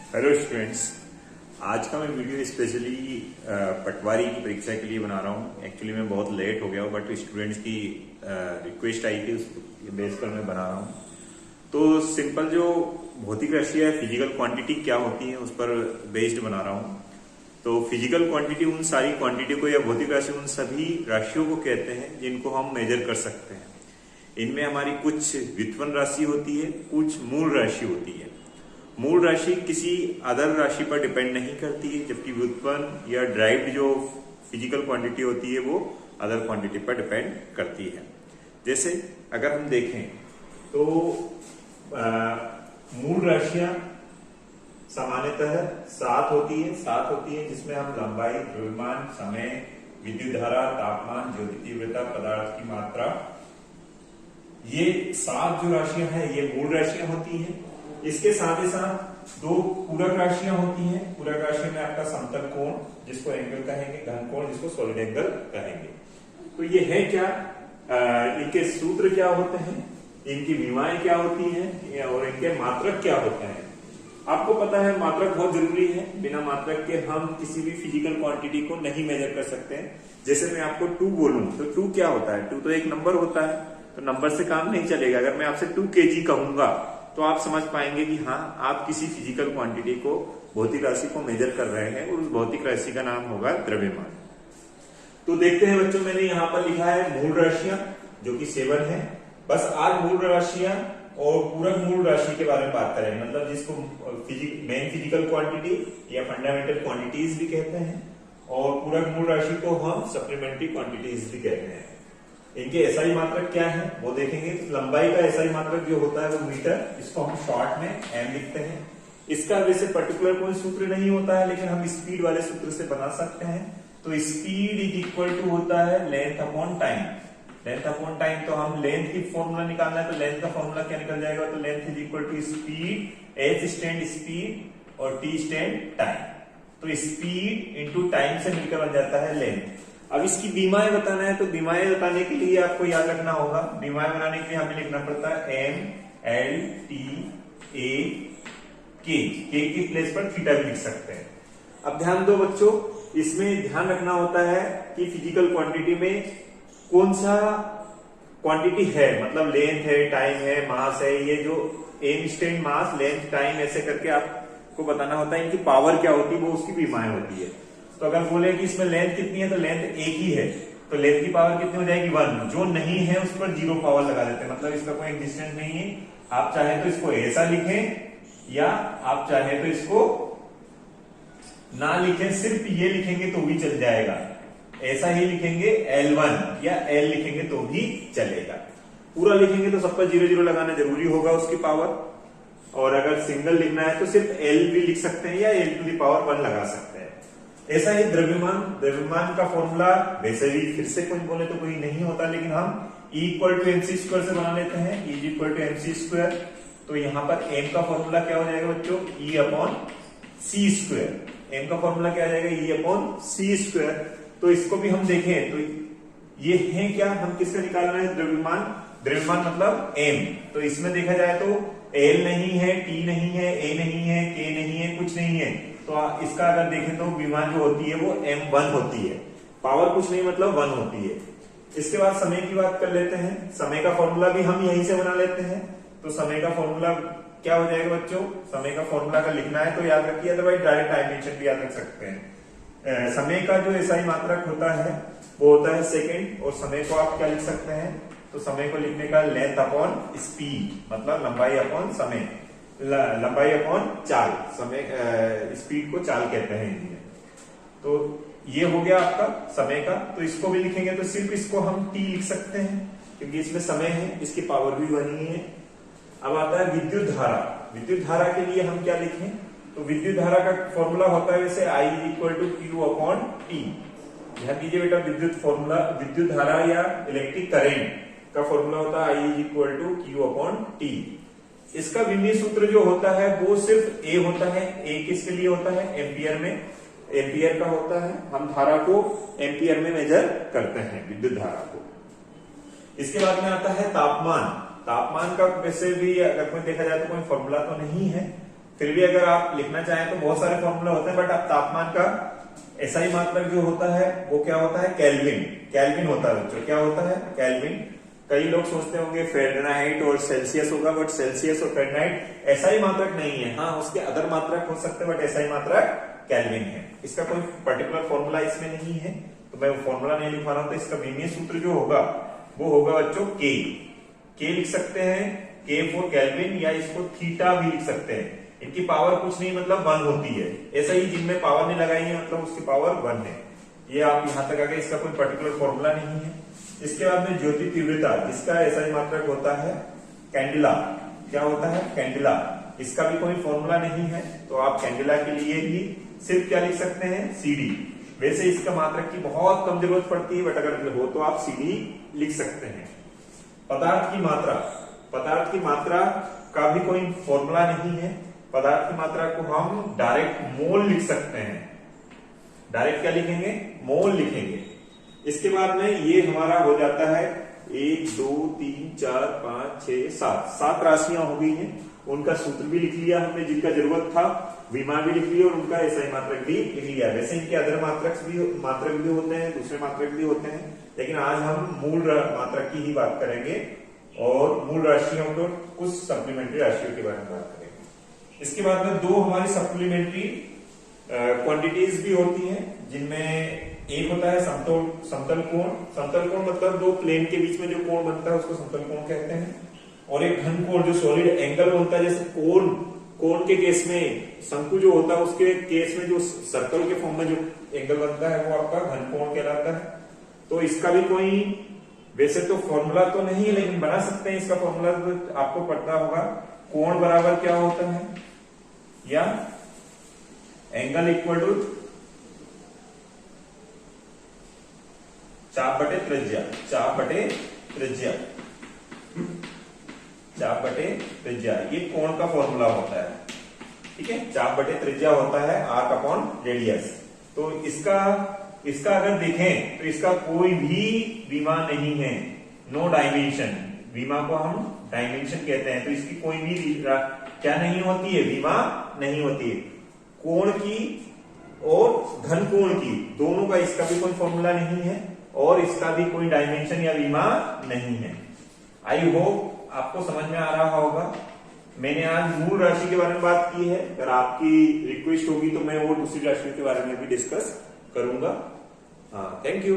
Hello students, आज का मैं वीडियो स्पेशली पटवारी की परीक्षा के लिए बना रहा हूँ। एक्चुअली मैं बहुत लेट हो गया हूँ, बट स्टूडेंट्स की रिक्वेस्ट आई थी, उस बेस पर मैं बना रहा हूँ। तो सिंपल जो भौतिक राशि है, फिजिकल क्वांटिटी क्या होती है, उस पर बेस्ड बना रहा हूँ। तो फिजिकल क्वांटिटी उन सारी क्वांटिटी को या भौतिक राशि उन सभी राशियों को कहते हैं जिनको हम मेजर कर सकते हैं। इनमें हमारी कुछ व्युत्पन्न राशि होती है, कुछ मूल राशि होती है। मूल राशि किसी अदर राशि पर डिपेंड नहीं करती है, जबकि व्युत्पन्न या ड्राइव्ड जो फिजिकल क्वांटिटी होती है वो अदर क्वांटिटी पर डिपेंड करती है। जैसे अगर हम देखें तो मूल राशियां सामान्यतः सात होती है जिसमें हम लंबाई, द्रव्यमान, समय, विद्युत धारा, तापमान, ज्योति तीव्रता, पदार्थ की मात्रा, ये सात जो राशियां हैं ये मूल राशियां होती हैं। इसके साथ ही साथ दो पूरक राशियां होती हैं। पूरक राशि में आपका समतल कोण जिसको एंगल कहेंगे, घन कोण जिसको सॉलिड एंगल कहेंगे। तो ये है क्या, इनके सूत्र क्या होते हैं, इनकी विमाएं क्या होती हैं और इनके मात्रक क्या होते हैं। आपको पता है मात्रक बहुत जरूरी है, बिना मात्रक के हम किसी भी फिजिकल क्वांटिटी को नहीं मेजर कर सकते हैं। जैसे मैं आपको 2 बोलूं तो 2 क्या होता है, 2 तो एक नंबर होता है, तो नंबर से काम नहीं चलेगा। अगर मैं आपसे 2 kg कहूंगा तो आप समझ पाएंगे कि हाँ, आप किसी फिजिकल क्वांटिटी को, भौतिक राशि को मेजर कर रहे हैं और उस भौतिक राशि का नाम होगा द्रव्यमान। तो देखते हैं बच्चों, मैंने यहाँ पर लिखा है मूल राशियां जो कि 7 है। बस आज मूल राशियां और पूरक मूल राशि के बारे में बात करें, मतलब जिसको मेन फिजिकल क्वांटिटी या फंडामेंटल क्वांटिटीज भी कहते हैं, और पूरक मूल राशि को हम सप्लीमेंट्री क्वांटिटीज भी कहते हैं। इनके एसआई मात्रक क्या है वो देखेंगे। लंबाई का एसआई मात्रक जो होता है वो मीटर, इसको हम शॉर्ट में एम लिखते हैं। इसका वैसे पर्टिकुलर कोई सूत्र नहीं होता है, लेकिन हम स्पीड वाले सूत्र से बना सकते हैं। तो स्पीड इज इक्वल टू होता है length upon time. Length upon time, तो हम लेंथ की फॉर्मूला निकालना है, तो लेंथ का फॉर्मूला क्या निकल जाएगा, तो length is equal to speed, H stand speed और टी स्टैंड टाइम। तो स्पीड इंटू टाइम से मिलकर बन जाता है लेंथ। अब इसकी विमाएं बताना है, तो विमाएं बताने के लिए आपको याद रखना होगा, विमाएं बनाने के लिए हमें लिखना पड़ता है एम एल टी ए के की प्लेस पर थीटा भी लिख सकते हैं। अब ध्यान दो बच्चों, इसमें ध्यान रखना होता है कि फिजिकल क्वांटिटी में कौन सा क्वांटिटी है, मतलब लेंथ है, टाइम है, मास है। ये जो एम स्टैंड मास, लेंथ, टाइम ऐसे करके आपको बताना होता है। इनकी पावर क्या होती है वो उसकी विमाएं होती है। तो अगर बोले कि इसमें लेंथ कितनी है, तो लेंथ एक ही है, तो लेंथ की पावर कितनी हो जाएगी 1। जो नहीं है उस पर 0 पावर लगा देते हैं, मतलब इसका कोई एग्जिस्टेंस नहीं है। आप चाहे तो इसको ऐसा लिखें या आप चाहे तो इसको ना लिखें, सिर्फ ये लिखेंगे तो भी चल जाएगा। ऐसा ही लिखेंगे L1 या L लिखेंगे तो भी चलेगा। पूरा लिखेंगे तो सब पर 0 लगाना जरूरी होगा उसकी पावर, और अगर सिंगल लिखना है तो सिर्फ L भी लिख सकते हैं या L⁻1 लगा सकते हैं। ऐसा ही द्रव्यमान का फॉर्मूला वैसे भी फिर से कुछ बोले तो कोई नहीं होता, लेकिन हम E equal to mc square से बना लेते हैं। E equal to mc square, तो यहाँ पर m का फॉर्मूला क्या हो जाएगा बच्चों, E अपॉन सी स्क्वायर। m का फॉर्मूला क्या आ जाएगा, E अपॉन सी स्क्वायर। तो इसको भी हम देखें तो ये है क्या, हम किसका निकाल रहे हैं, द्रव्यमान मतलब m। तो इसमें देखा जाए तो L नहीं है, T नहीं है, A नहीं है, K नहीं है, कुछ नहीं है। तो इसका अगर देखें तो विमान जो होती है वो m1 होती है, पावर कुछ नहीं मतलब 1 होती है। इसके बाद समय की बात कर लेते हैं। समय का फॉर्मूला भी हम यहीं से बना लेते हैं। तो समय का फॉर्मूला क्या हो जाएगा बच्चों, समय का फॉर्मूला अगर लिखना है तो याद रखिए, अदरवाइज डायरेक्ट डायमेंशन भी याद रख सकते हैं। समय का जो एसआई मात्रक होता है वो होता है सेकेंड, और समय को आप क्या लिख सकते हैं, तो समय को लिखने का लेंथ अपॉन स्पीड, मतलब लंबाई अपॉन समय, लंबाई अपॉन चाल, समय स्पीड को चाल कहते हैं हिंदी में। तो ये हो गया आपका समय का। तो इसको भी लिखेंगे तो सिर्फ इसको हम टी लिख सकते हैं क्योंकि इसमें समय है, इसकी पावर भी बनी है। अब आता है विद्युत धारा। विद्युत धारा के लिए हम क्या लिखें, तो विद्युत धारा का फॉर्मूला होता है वैसे I equal to Q upon T. ध्यान दीजिए बेटा, विद्युत धारा या इलेक्ट्रिक करेंट का फॉर्मूला होता है I equal to Q upon T. इसका विमीय सूत्र जो होता है वो सिर्फ A होता है। A किसके लिए होता है, एम्पियर में, एम्पियर का होता है। हम धारा को एम्पियर में मेजर करते हैं, विद्युत धारा को। इसके बाद में आता है तापमान। तापमान का वैसे भी अगर कोई देखा जाए तो कोई फॉर्मूला तो नहीं है, फिर भी अगर आप लिखना चाहें तो बहुत सारे फॉर्मूला होते हैं, बट अब तापमान का एसआई मात्रक जो होता है वो क्या होता है, केल्विन। केल्विन होता है बच्चों, क्या होता है, केल्विन। कई लोग सोचते होंगे फ़ारेनहाइट और सेल्सियस होगा, बट सेल्सियस और फ़ारेनहाइट एसआई मात्रक नहीं है। हाँ, उसके अदर मात्रक हो सकते हैं, बट एसआई मात्रक केल्विन है। इसका कोई पर्टिकुलर फॉर्मूला इसमें नहीं है, तो मैं वो फॉर्मूला नहीं लिखवा रहा हूं। तो इसका विमीय सूत्र जो होगा वो होगा बच्चों के लिख सकते हैं, के फॉर केल्विन, या इसको थीटा भी लिख सकते हैं। इनकी पावर कुछ नहीं, मतलब 1 होती है। ऐसा ही जिनमें पावर नहीं लगाई है मतलब उसकी पावर 1 है। ये आप यहां तक आ गए, इसका कोई पर्टिकुलर फॉर्मूला नहीं है। इसके बाद में ज्योति तीव्रता, इसका एसआई मात्रक होता है कैंडिला। क्या होता है, कैंडिला। इसका भी कोई फॉर्मूला नहीं है, तो आप कैंडिला के लिए भी सिर्फ क्या लिख सकते हैं, सीडी। वैसे इसका मात्रक की बहुत कम जरूरत पड़ती है, बट अगर हो तो आप सीडी लिख सकते हैं। पदार्थ की मात्रा, पदार्थ की मात्रा का भी कोई फॉर्मूला नहीं है। पदार्थ की मात्रा को हम डायरेक्ट मोल लिख सकते हैं। डायरेक्ट क्या लिखेंगे, मोल लिखेंगे। इसके बाद में ये हमारा हो जाता है 1 2 3 4 5 6 7 राशियां हो गई हैं। उनका सूत्र भी लिख लिया हमने, जिनका जरूरत था विमा भी लिख लिया, और उनका एसआई मात्रक भी लिख लिया। वैसे इनके अदर मात्रक भी होते हैं, दूसरे मात्रक भी होते हैं, लेकिन आज हम मूल मात्रक की ही बात करेंगे और मूल राशियों को, कुछ सप्लीमेंट्री राशियों के बारे में बात करेंगे। इसके बाद में 2 हमारी सप्लीमेंट्री क्वांटिटीज भी होती हैं, जिनमें एक होता है समतल कोण। समतल कोण मतलब 2 प्लेन के बीच में जो कोण बनता है उसको समतल कोण कहते हैं। और एक घन कोण जो सॉलिड एंगल बनता है, जैसे कोण के केस में, शंकु जो होता है उसके केस में जो सर्कल के फॉर्म में जो एंगल बनता है वो आपका घन कोण कहलाता है। तो इसका भी कोई वैसे तो फॉर्मूला तो नहीं है, लेकिन बना सकते हैं। इसका फॉर्मूला तो आपको पता होगा, कोण बराबर क्या होता है, या एंगल इक्वल टू चाप बटे त्रिज्या। चाप बटे त्रिज्या, चाप बटे त्रिज्या, ये कोण का फॉर्मूला होता है। ठीक है, चाप बटे त्रिज्या होता है आर्क अपॉन रेडियस। तो इसका अगर देखें तो इसका कोई भी विमा नहीं है, नो डायमेंशन। विमा को हम डायमेंशन कहते हैं, तो इसकी कोई भी क्या नहीं होती है, विमा नहीं होती है। कोण की और घन कोण की दोनों का इसका भी कोई फॉर्मूला नहीं है, और इसका भी कोई डायमेंशन या विमा नहीं है। आई होप आपको समझ में आ रहा होगा। मैंने आज मूल राशि के बारे में बात की है। अगर आपकी रिक्वेस्ट होगी तो मैं वो दूसरी राशि के बारे में भी डिस्कस करूंगा। हाँ, थैंक यू।